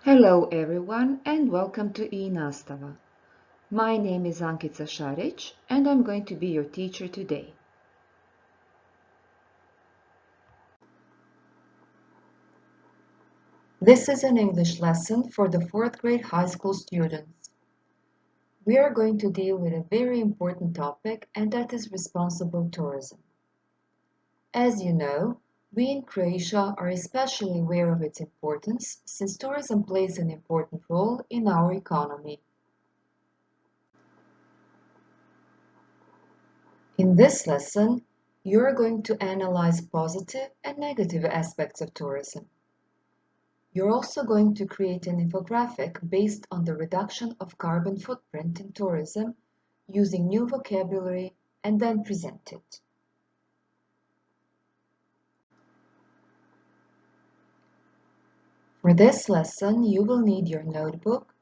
Hello everyone and welcome to i-nastava. My name is Ankica Šarić and I'm going to be your teacher today. This is an English lesson for the 4th grade high school students. We are going to deal with a very important topic, and that is responsible tourism. As you know, we in Croatia are especially aware of its importance since tourism plays an important role in our economy. In this lesson, you are going to analyze positive and negative aspects of tourism. You're also going to create an infographic based on the reduction of carbon footprint in tourism using new vocabulary and then present it. For this lesson, you will need your notebook,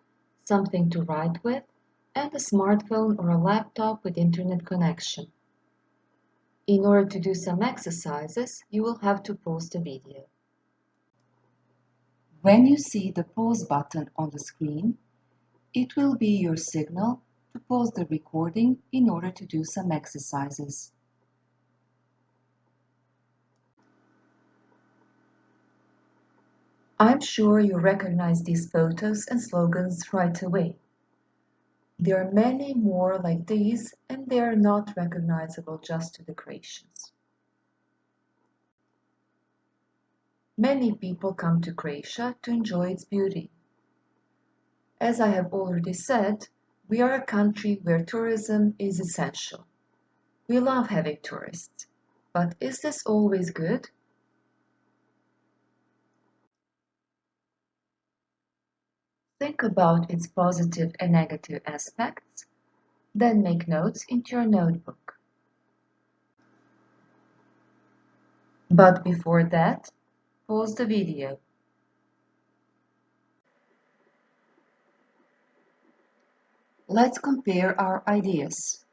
something to write with, and a smartphone or a laptop with internet connection. In order to do some exercises, you will have to pause the video. When you see the pause button on the screen, it will be your signal to pause the recording in order to do some exercises. I'm sure you recognize these photos and slogans right away. There are many more like these, and they are not recognizable just to the Croatians. Many people come to Croatia to enjoy its beauty. As I have already said, we are a country where tourism is essential. We love having tourists. But is this always good? Think about its positive and negative aspects, then make notes into your notebook. But before that, pause the video. Let's compare our ideas.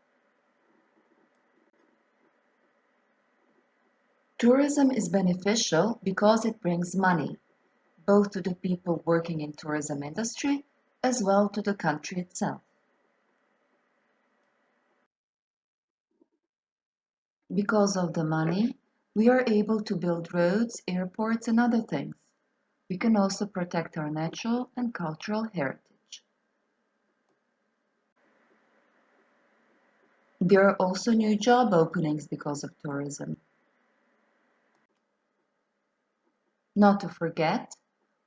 Tourism is beneficial because it brings money, both to the people working in tourism industry as well to the country itself. Because of the money, we are able to build roads, airports, and other things. We can also protect our natural and cultural heritage. There are also new job openings because of tourism. Not to forget,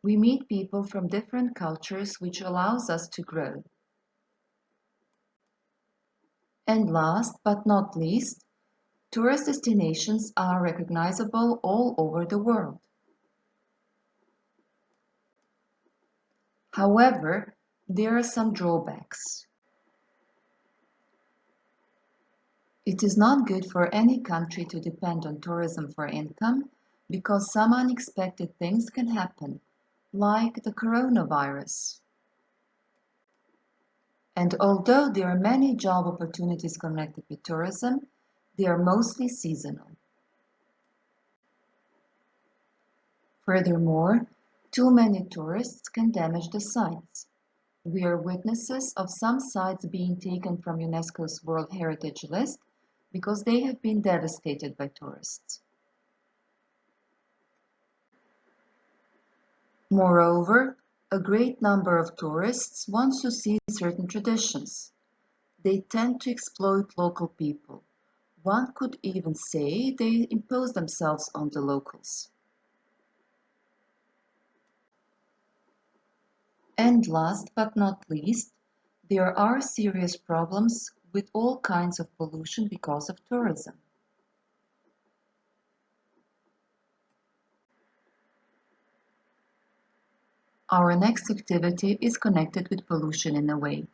we meet people from different cultures, which allows us to grow. And last but not least, tourist destinations are recognizable all over the world. However, there are some drawbacks. It is not good for any country to depend on tourism for income because some unexpected things can happen, like the coronavirus. And although there are many job opportunities connected with tourism, they are mostly seasonal. Furthermore, too many tourists can damage the sites. We are witnesses of some sites being taken from UNESCO's World Heritage List because they have been devastated by tourists. Moreover, a great number of tourists want to see certain traditions. They tend to exploit local people. One could even say they impose themselves on the locals. And last but not least, there are serious problems with all kinds of pollution because of tourism. Our next activity is connected with pollution in a way.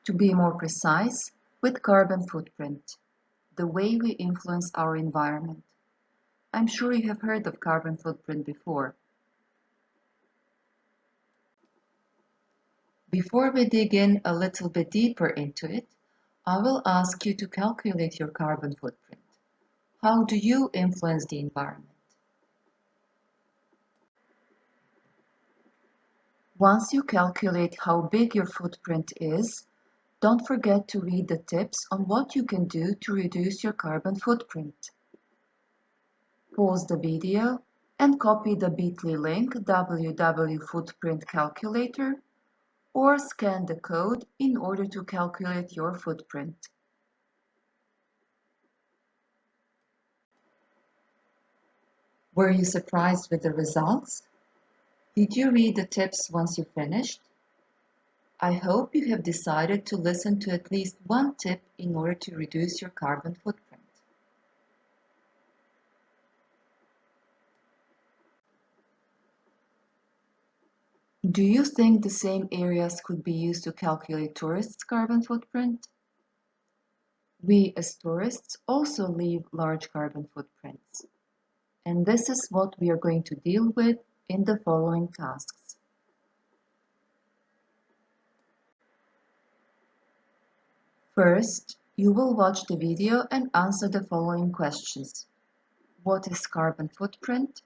To be more precise, with carbon footprint, the way we influence our environment. I'm sure you have heard of carbon footprint before. Before we dig in a little bit deeper into it, I will ask you to calculate your carbon footprint. How do you influence the environment? Once you calculate how big your footprint is, don't forget to read the tips on what you can do to reduce your carbon footprint. Pause the video and copy the bit.ly link www.footprint calculator or scan the code in order to calculate your footprint. Were you surprised with the results? Did you read the tips once you finished? I hope you have decided to listen to at least one tip in order to reduce your carbon footprint. Do you think the same areas could be used to calculate tourists' carbon footprint? We as tourists also leave large carbon footprints. And this is what we are going to deal with in the following tasks. First, you will watch the video and answer the following questions. What is carbon footprint?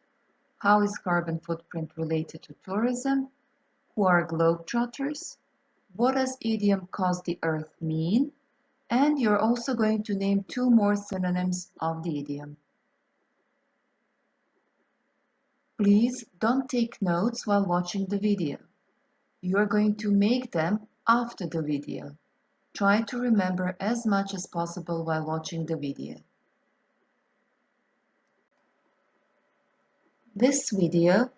How is carbon footprint related to tourism? Who are globetrotters? What does idiom "cause the earth" mean? And you're also going to name 2 more synonyms of the idiom. Please don't take notes while watching the video. You are going to make them after the video. Try to remember as much as possible while watching the video. This video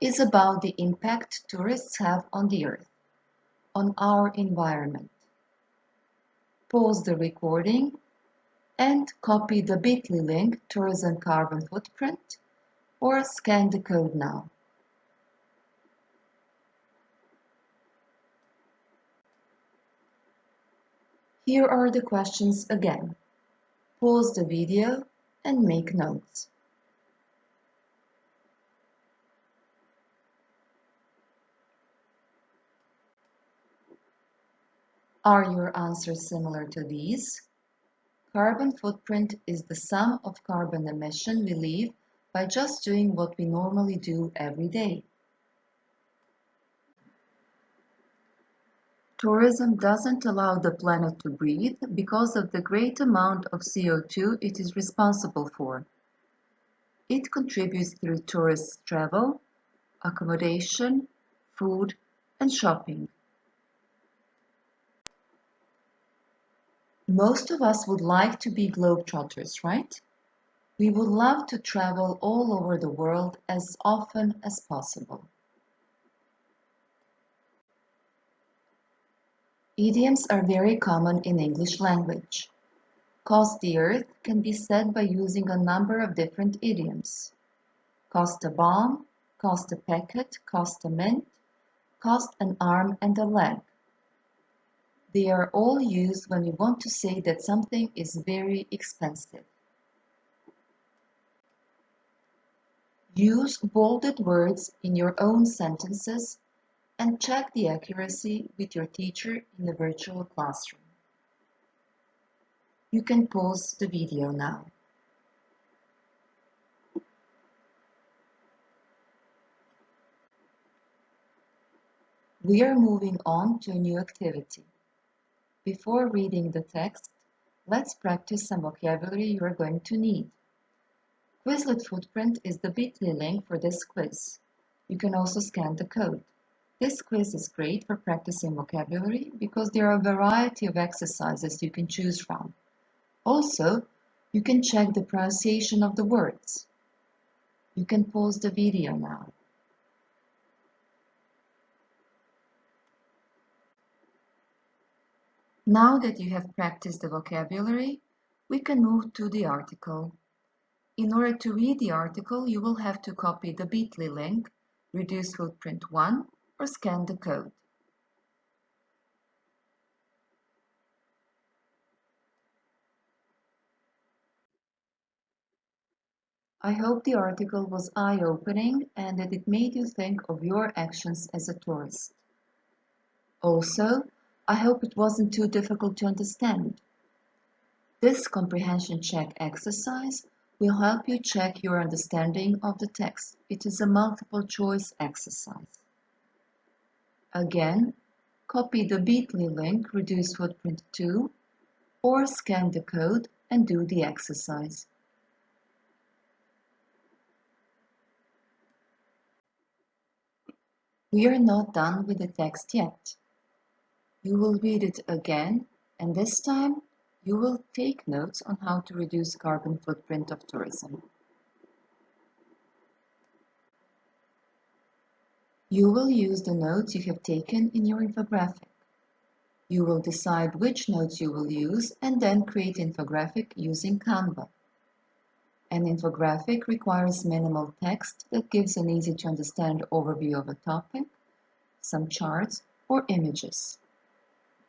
is about the impact tourists have on the earth, on our environment. Pause the recording and copy the bit.ly link Tourism Carbon Footprint or scan the code now. Here are the questions again. Pause the video and make notes. Are your answers similar to these? Carbon footprint is the sum of carbon emission we leave by just doing what we normally do every day. Tourism doesn't allow the planet to breathe because of the great amount of CO2 it is responsible for. It contributes through tourists' travel, accommodation, food, and shopping. Most of us would like to be globetrotters, right? We would love to travel all over the world as often as possible. Idioms are very common in English language. Cost the earth can be said by using a number of different idioms. Cost a bomb, cost a packet, cost a mint, cost an arm and a leg. They are all used when we want to say that something is very expensive. Use bolded words in your own sentences and check the accuracy with your teacher in the virtual classroom. You can pause the video now. We are moving on to a new activity. Before reading the text, let's practice some vocabulary you are going to need. Quizlet Footprint is the bit.ly link for this quiz. You can also scan the code. This quiz is great for practicing vocabulary because there are a variety of exercises you can choose from. Also, you can check the pronunciation of the words. You can pause the video now. Now that you have practiced the vocabulary, we can move to the article. In order to read the article, you will have to copy the bit.ly link, Reduce Footprint 1, or scan the code. I hope the article was eye-opening and that it made you think of your actions as a tourist. Also, I hope it wasn't too difficult to understand. This comprehension check exercise will help you check your understanding of the text. It is a multiple choice exercise. Again, copy the bit.ly link Reduce Footprint to, or scan the code and do the exercise. We are not done with the text yet. You will read it again, and this time you will take notes on how to reduce carbon footprint of tourism. You will use the notes you have taken in your infographic. You will decide which notes you will use and then create infographic using Canva. An infographic requires minimal text that gives an easy-to-understand overview of a topic, some charts, or images.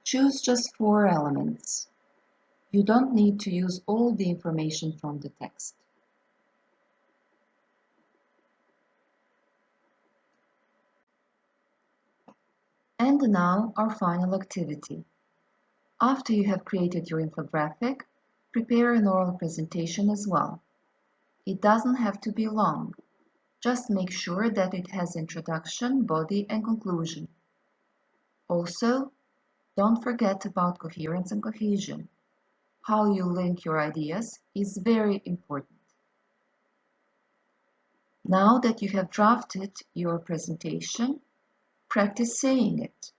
Choose just 4 elements. You don't need to use all the information from the text. And now our final activity. After you have created your infographic, prepare an oral presentation as well. It doesn't have to be long. Just make sure that it has introduction, body, and conclusion. Also, don't forget about coherence and cohesion. How you link your ideas is very important. Now that you have drafted your presentation, practice saying it.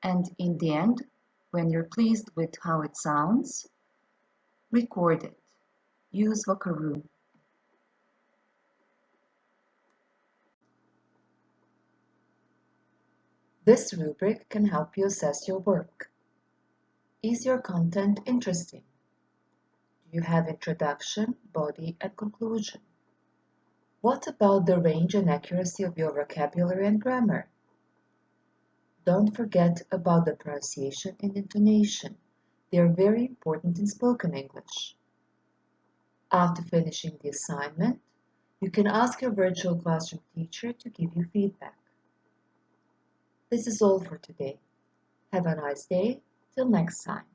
And in the end, when you're pleased with how it sounds, record it. Use Vocaroo. This rubric can help you assess your work. Is your content interesting? Do you have introduction, body, and conclusion? What about the range and accuracy of your vocabulary and grammar? Don't forget about the pronunciation and intonation. They are very important in spoken English. After finishing the assignment, you can ask your virtual classroom teacher to give you feedback. This is all for today. Have a nice day. Till next time.